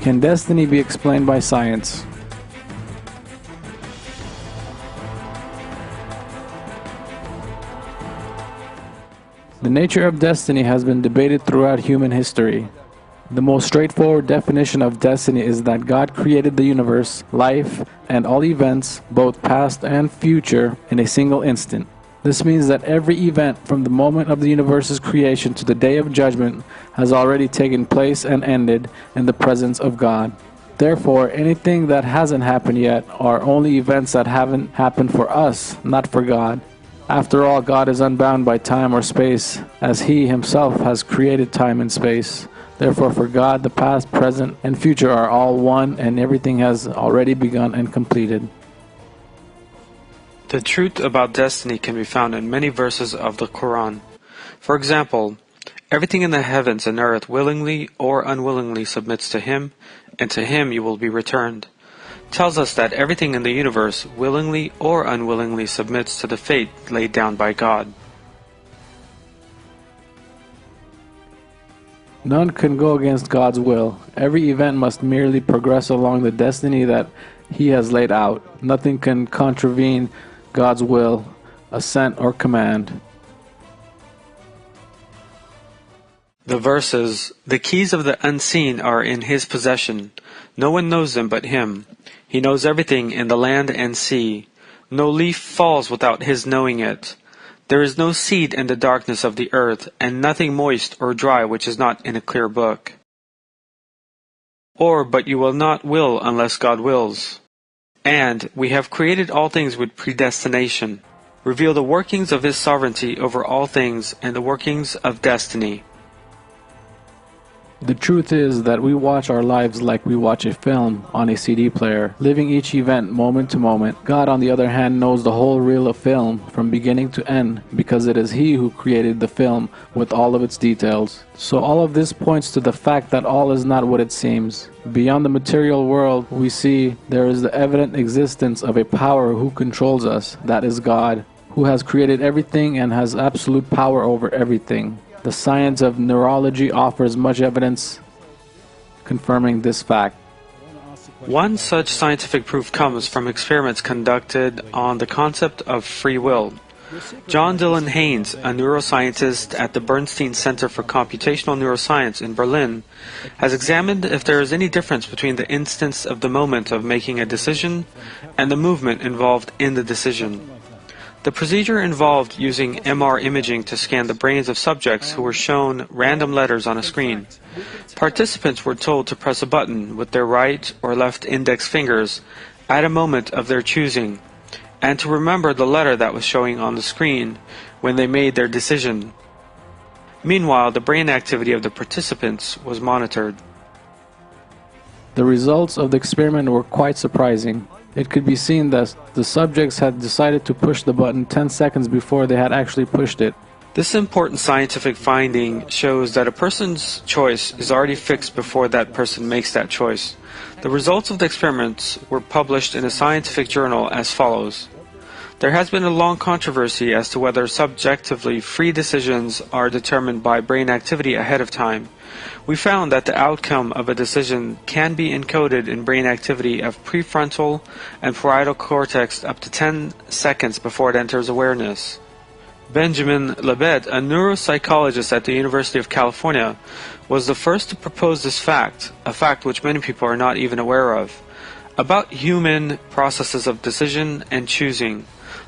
Can destiny be explained by science? The nature of destiny has been debated throughout human history. The most straightforward definition of destiny is that God created the universe, life, and all events, both past and future, in a single instant. This means that every event from the moment of the universe's creation to the day of judgment has already taken place and ended in the presence of God. Therefore, anything that hasn't happened yet are only events that haven't happened for us, not for God. After all, God is unbound by time or space, as He Himself has created time and space. Therefore, for God, the past, present, and future are all one, and everything has already begun and completed. The truth about destiny can be found in many verses of the Qur'an. For example, everything in the heavens and earth willingly or unwillingly submits to Him, and to Him you will be returned. Tells us that everything in the universe willingly or unwillingly submits to the fate laid down by God. None can go against God's will. Every event must merely progress along the destiny that He has laid out. Nothing can contravene God's will, assent, or command. The verses, "The keys of the unseen are in His possession. No one knows them but Him. He knows everything in the land and sea. No leaf falls without His knowing it. There is no seed in the darkness of the earth, and nothing moist or dry which is not in a clear book." Or, "But you will not will unless God wills." And, "We have created all things with predestination." Reveal the workings of His sovereignty over all things and the workings of destiny. The truth is that we watch our lives like we watch a film on a CD player, living each event moment to moment. God, on the other hand, knows the whole reel of film from beginning to end, because it is He who created the film with all of its details. So all of this points to the fact that all is not what it seems. Beyond the material world we see, there is the evident existence of a power who controls us, that is God, who has created everything and has absolute power over everything. The science of neurology offers much evidence confirming this fact. One such scientific proof comes from experiments conducted on the concept of free will. John Dylan Haynes, a neuroscientist at the Bernstein Center for Computational Neuroscience in Berlin, has examined if there is any difference between the instance of the moment of making a decision and the movement involved in the decision. The procedure involved using MR imaging to scan the brains of subjects who were shown random letters on a screen. Participants were told to press a button with their right or left index fingers at a moment of their choosing, and to remember the letter that was showing on the screen when they made their decision. Meanwhile, the brain activity of the participants was monitored. The results of the experiment were quite surprising. It could be seen that the subjects had decided to push the button 10 seconds before they had actually pushed it. This important scientific finding shows that a person's choice is already fixed before that person makes that choice. The results of the experiments were published in a scientific journal as follows. There has been a long controversy as to whether subjectively free decisions are determined by brain activity ahead of time. We found that the outcome of a decision can be encoded in brain activity of prefrontal and parietal cortex up to 10 seconds before it enters awareness. Benjamin Libet, a neuropsychologist at the University of California, was the first to propose this fact, a fact which many people are not even aware of, about human processes of decision and choosing.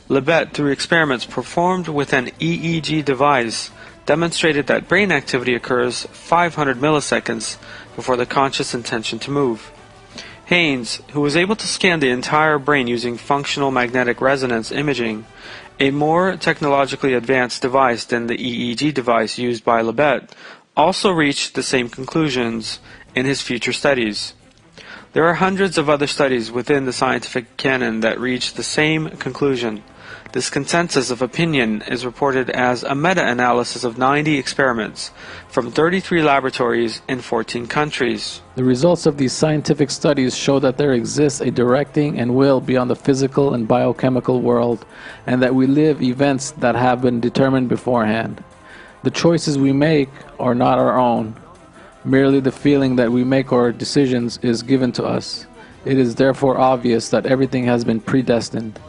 Libet, through experiments performed with an EEG device, demonstrated that brain activity occurs 500 milliseconds before the conscious intention to move. Haynes, who was able to scan the entire brain using functional magnetic resonance imaging, a more technologically advanced device than the EEG device used by Libet, also reached the same conclusions in his future studies. There are hundreds of other studies within the scientific canon that reach the same conclusion. This consensus of opinion is reported as a meta-analysis of 90 experiments from 33 laboratories in 14 countries. The results of these scientific studies show that there exists a directing and will beyond the physical and biochemical world, and that we live events that have been determined beforehand. The choices we make are not our own. Merely the feeling that we make our decisions is given to us. It is therefore obvious that everything has been predestined.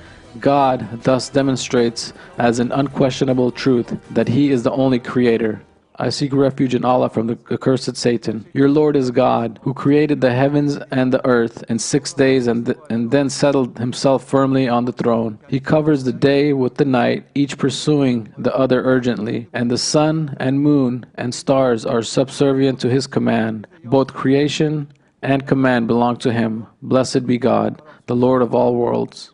God thus demonstrates as an unquestionable truth that He is the only creator. I seek refuge in Allah from the accursed Satan. Your Lord is God, who created the heavens and the earth in 6 days and then settled Himself firmly on the throne. He covers the day with the night, each pursuing the other urgently, and the sun and moon and stars are subservient to His command. Both creation and command belong to Him. Blessed be God, the Lord of all worlds.